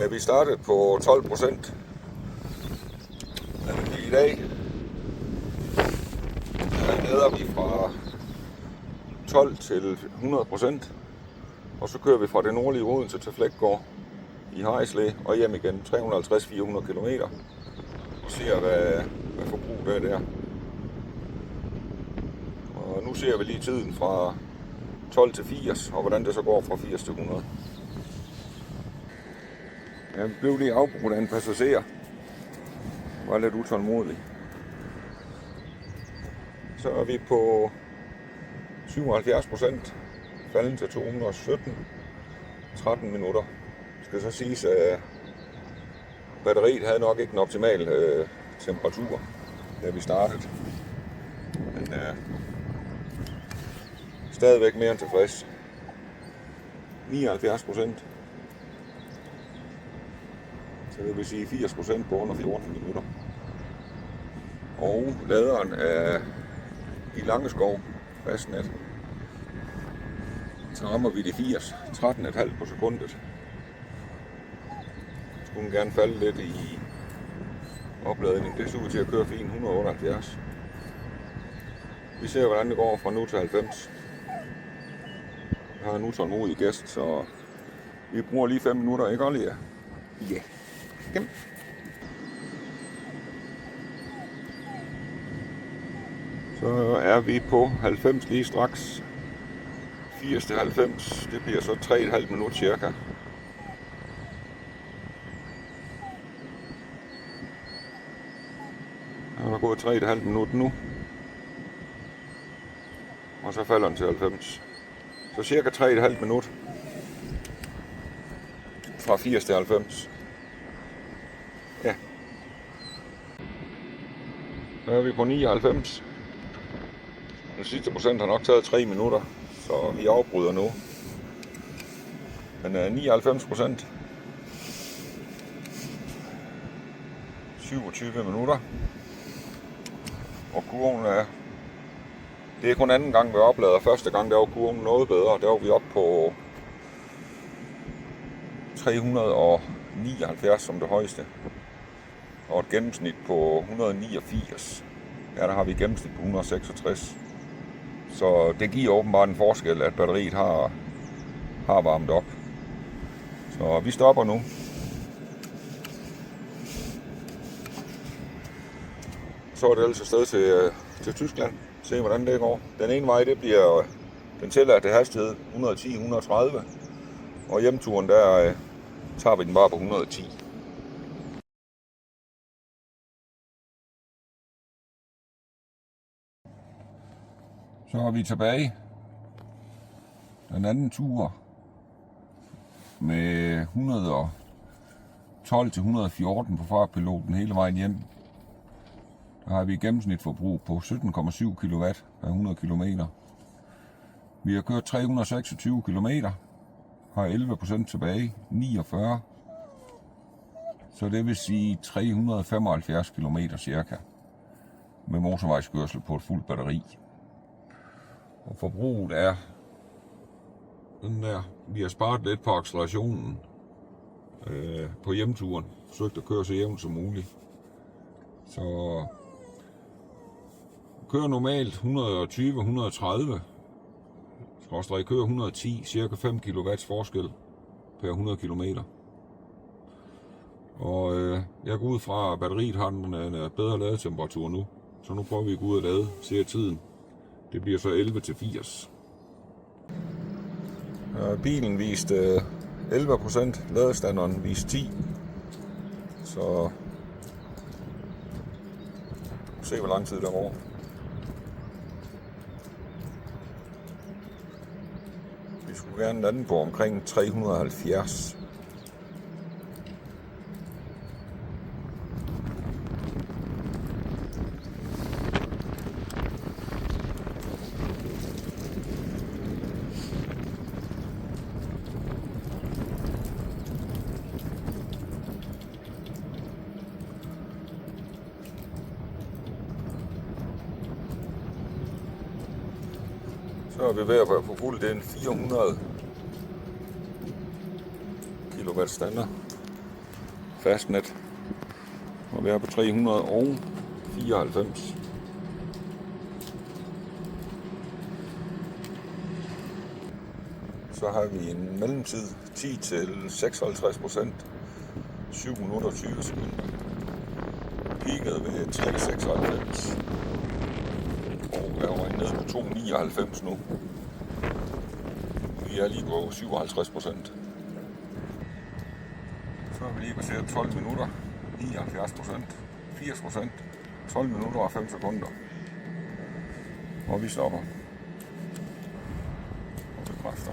Ja, vi startede på 12%. I dag leder vi fra 12 til 100%. Og så kører vi fra det nordlige Odense til Fleggaard i Harridslev og hjem igen 350-400 km. Og ser hvad forbruget er der. Og nu ser vi lige tiden fra 12 til 80, og hvordan det så går fra 80 til 100. Jeg blev lige afbrudt af en passager. Var lidt utålmodig. Så er vi på 77%, falden til 217, 13 minutter. Det skal så siges, at batteriet havde nok ikke den optimale temperatur, da vi startede. Men stadigvæk mere end tilfreds. 79%. Så det vil sige 80% på under 14 minutter. Og laderen er i Langeskov fastnet. Så rammer vi de 80, 13,5 på sekundet. Skulle den gerne falde lidt i opladning. Det ser ud til at køre fint 178. Vi ser hvordan det går fra nu til 90. Jeg har en utålmodig gæst, så vi bruger lige 5 minutter, ikke Ollie? Ja. Kom. Så er vi på 90 lige straks. 80 til 90, det bliver så 3,5 minutter cirka. Der er gået 3,5 minutter nu. Og så falder den til 90. Så cirka 3,5 minutter. Fra 80 til 90. Ja. Så er vi på 99. Den sidste procent har nok taget 3 minutter, så vi afbryder nu. Men 99%. 27 minutter. Og kurven er... Det er kun anden gang, vi oplader. Første gang, der var kurven noget bedre. Der var vi oppe på 379 som det højeste. Og et gennemsnit på 189. Ja, der har vi et gennemsnit på 166. Så det giver åbenbart en forskel, at batteriet har varmet op. Så vi stopper nu. Så er det ellers afsted til Tyskland. Se hvordan det går. Den ene vej, det bliver den tilladte hastighed 110-130. Og hjemturen, der tager vi den bare på 110. Så er vi tilbage. Den anden tur med 112 til 114 på fartpiloten hele vejen hjem. Der har vi et gennemsnitsforbrug på 17,7 kW per 100 km. Vi har kørt 326 km, har 11% tilbage, 49. Så det vil sige 375 km cirka med motorvejskørsel på et fuldt batteri. Og forbruget er den der. Vi har sparet lidt på accelerationen på hjemturen. Forsøgt at køre så jævnt som muligt. Så kører normalt 120-130. Skråstreg kører 110, cirka 5 kW forskel per 100 km. Og jeg går ud fra, at batteriet har en bedre ladetemperatur nu. Så nu prøver vi at gå ud og lade, ser tiden. Det bliver så 11 til 80. Bilen viste 11%, ladestanderen viste 10. Så se hvor lang tid der går. Vi skulle gerne lande på omkring 370. Så er vi ved at være på fuld. Det er en 400 kW stander. fastnet. Og vi er på 394. Så har vi en mellemtid 10 til 56%, 7 minutter og 20 sekunder. Peaket ved 396. Og jeg var nede på 299 nu. Vi er lige på 57%. Så har vi lige passeret 12 minutter, 79%, 80%, 12 minutter og 5 sekunder. Og vi stopper. Og bekræfter.